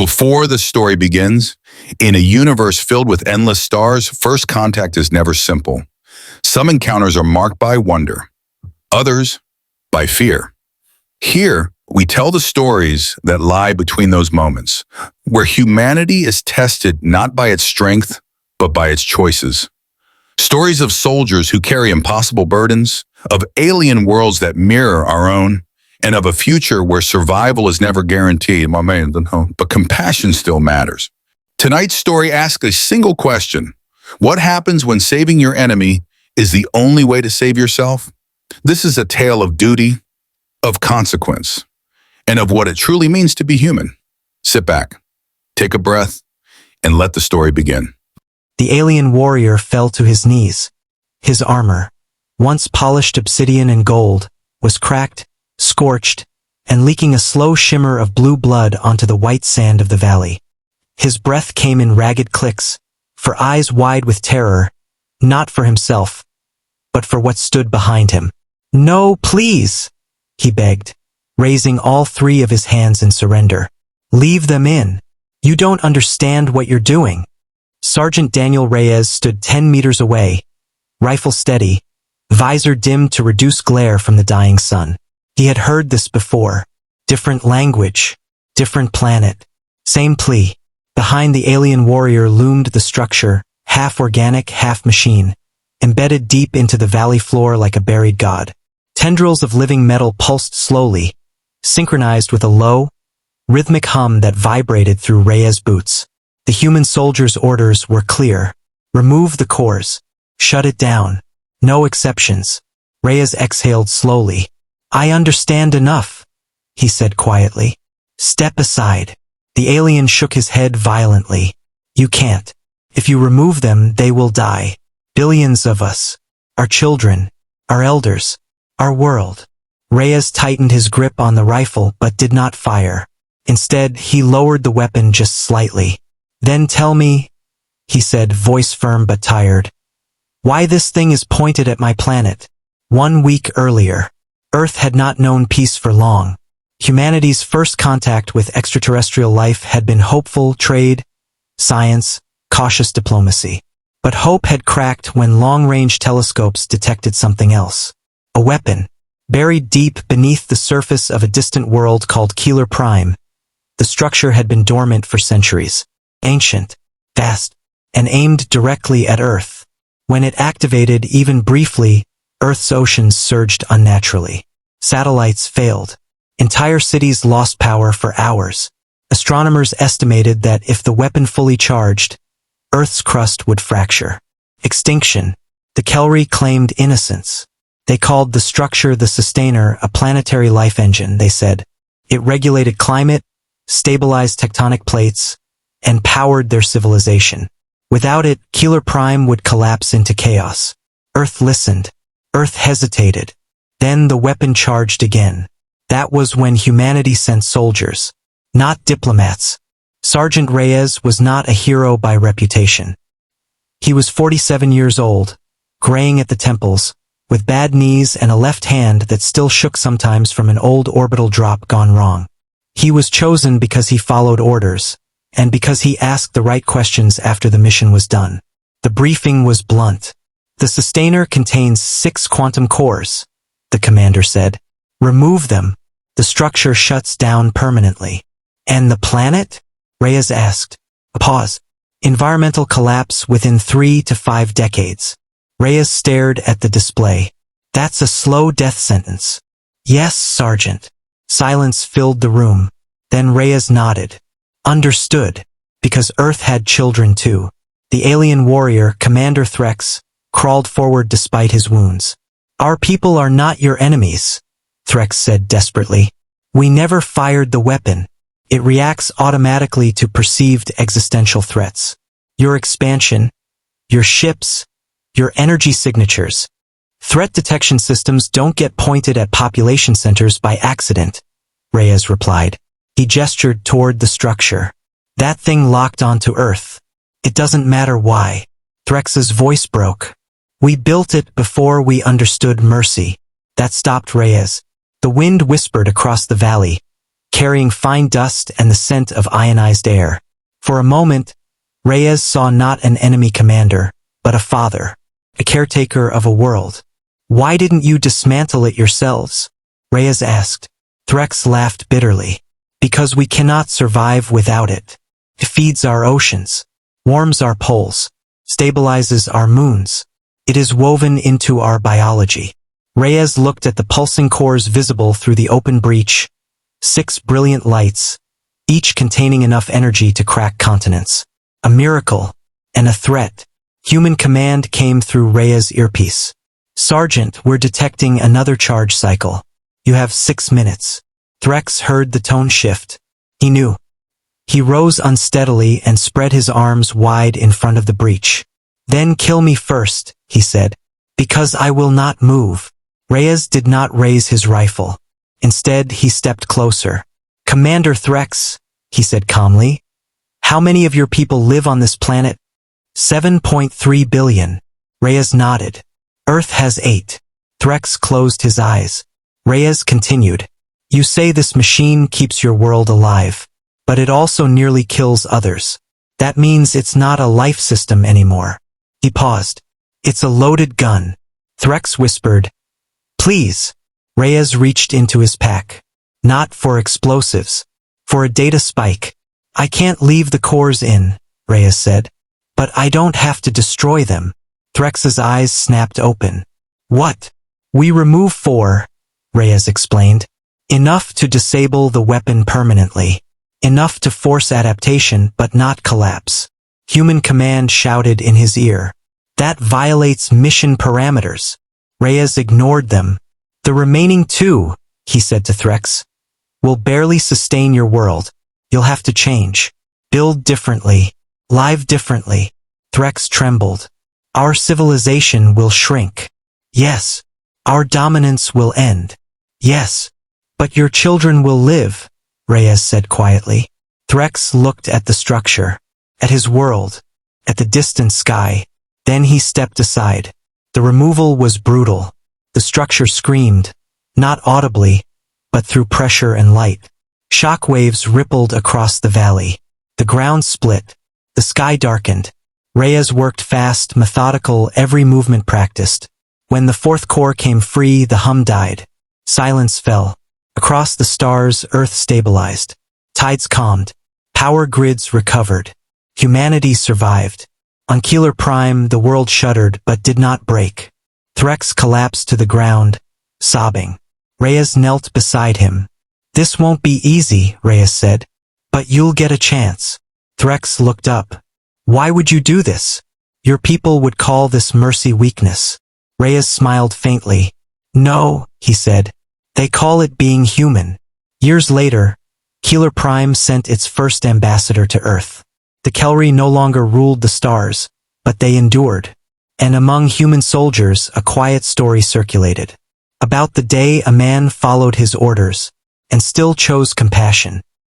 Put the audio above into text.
Before the story begins, in a universe filled with endless stars, first contact is never simple. Some encounters are marked by wonder, others by fear. Here, we tell the stories that lie between those moments, where humanity is tested not by its strength, but by its choices. Stories of soldiers who carry impossible burdens, of alien worlds that mirror our own, and of a future where survival is never guaranteed, but compassion still matters. Tonight's story asks a single question. What happens when saving your enemy is the only way to save yourself? This is a tale of duty, of consequence, and of what it truly means to be human. Sit back, take a breath, and let the story begin. The alien warrior fell to his knees. His armor, once polished obsidian and gold, was cracked, scorched, and leaking a slow shimmer of blue blood onto the white sand of the valley. His breath came in ragged clicks, for eyes wide with terror, not for himself, but for what stood behind him. "No, please," he begged, raising all three of his hands in surrender. "Leave them in. You don't understand what you're doing." Sergeant Daniel Reyes stood 10 meters away, rifle steady, visor dimmed to reduce glare from the dying sun. He had heard this before. Different language, different planet, same plea. Behind the alien warrior loomed the structure, half organic, half machine, embedded deep into the valley floor like a buried god. Tendrils of living metal pulsed slowly, synchronized with a low, rhythmic hum that vibrated through Reyes' boots. The human soldier's orders were clear. Remove the cores. Shut it down. No exceptions. Reyes exhaled slowly. "I understand enough," he said quietly. "Step aside." The alien shook his head violently. "You can't. If you remove them, they will die. Billions of us. Our children. Our elders. Our world." Reyes tightened his grip on the rifle but did not fire. Instead, he lowered the weapon just slightly. "Then tell me," he said, voice firm but tired, "why this thing is pointed at my planet." 1 week earlier, Earth had not known peace for long. Humanity's first contact with extraterrestrial life had been hopeful trade, science, cautious diplomacy. But hope had cracked when long-range telescopes detected something else. A weapon, buried deep beneath the surface of a distant world called Keeler Prime. The structure had been dormant for centuries. Ancient, vast, and aimed directly at Earth. When it activated even briefly, Earth's oceans surged unnaturally. Satellites failed. Entire cities lost power for hours. Astronomers estimated that if the weapon fully charged, Earth's crust would fracture. Extinction. The Kelry claimed innocence. They called the structure the Sustainer, a planetary life engine, they said. It regulated climate, stabilized tectonic plates, and powered their civilization. Without it, Keeler Prime would collapse into chaos. Earth listened. Earth hesitated. Then the weapon charged again. That was when humanity sent soldiers, not diplomats. Sergeant Reyes was not a hero by reputation. He was 47 years old, graying at the temples, with bad knees and a left hand that still shook sometimes from an old orbital drop gone wrong. He was chosen because he followed orders, and because he asked the right questions after the mission was done. The briefing was blunt. "The Sustainer contains 6 quantum cores," the commander said. "Remove them. The structure shuts down permanently." "And the planet?" Reyes asked. A pause. "Environmental collapse within 3 to 5 decades. Reyes stared at the display. "That's a slow death sentence." "Yes, Sergeant." Silence filled the room. Then Reyes nodded. "Understood. Because Earth had children too." The alien warrior, Commander Threx, crawled forward despite his wounds. "Our people are not your enemies," Threx said desperately. "We never fired the weapon. It reacts automatically to perceived existential threats. Your expansion, your ships, your energy signatures. Threat detection systems don't get pointed at population centers by accident," Reyes replied. He gestured toward the structure. "That thing locked onto Earth. It doesn't matter why." Threx's voice broke. "We built it before we understood mercy." That stopped Reyes. The wind whispered across the valley. carrying fine dust and the scent of ionized air. For a moment, Reyes saw not an enemy commander, but a father, a caretaker of a world. Why didn't you dismantle it yourselves? Reyes asked. Threx laughed bitterly. Because we cannot survive without it. It feeds our oceans, warms our poles, stabilizes our moons. It is woven into our biology. Reyes looked at the pulsing cores visible through the open breach. 6 brilliant lights, each containing enough energy to crack continents. A miracle, and a threat. Human command came through Reyes' earpiece. Sergeant, we're detecting another charge cycle. You have 6 minutes. Threx heard the tone shift. He knew. He rose unsteadily and spread his arms wide in front of the breach. Then kill me first, he said. Because I will not move. Reyes did not raise his rifle. Instead, he stepped closer. Commander Threx, he said calmly. How many of your people live on this planet? 7.3 billion. Reyes nodded. Earth has 8. Threx closed his eyes. Reyes continued. You say this machine keeps your world alive, but it also nearly kills others. That means it's not a life system anymore. He paused. It's a loaded gun. Threx whispered. Please. Reyes reached into his pack. Not for explosives. For a data spike. I can't leave the cores in, Reyes said. But I don't have to destroy them. Threx's eyes snapped open. What? We remove 4, Reyes explained. Enough to disable the weapon permanently. Enough to force adaptation but not collapse. Human command shouted in his ear. That violates mission parameters. Reyes ignored them. The remaining 2, he said to Threx, will barely sustain your world. You'll have to change. Build differently. Live differently. Threx trembled. Our civilization will shrink. Yes. Our dominance will end. Yes. But your children will live, Reyes said quietly. Threx looked at the structure, at his world, at the distant sky. Then he stepped aside. The removal was brutal. The structure screamed, not audibly, but through pressure and light. Shock waves rippled across the valley. The ground split. The sky darkened. Reyes worked fast, methodical, every movement practiced. When the 4th core came free, the hum died. Silence fell. Across the stars, Earth stabilized. Tides calmed. Power grids recovered. Humanity survived. On Keeler Prime, the world shuddered but did not break. Threx collapsed to the ground, sobbing. Reyes knelt beside him. This won't be easy, Reyes said. But you'll get a chance. Threx looked up. Why would you do this? Your people would call this mercy weakness. Reyes smiled faintly. No, he said. They call it being human. Years later, Keeler Prime sent its first ambassador to Earth. The Kelri no longer ruled the stars, but they endured. And among human soldiers, a quiet story circulated. About the day a man followed his orders, and still chose compassion.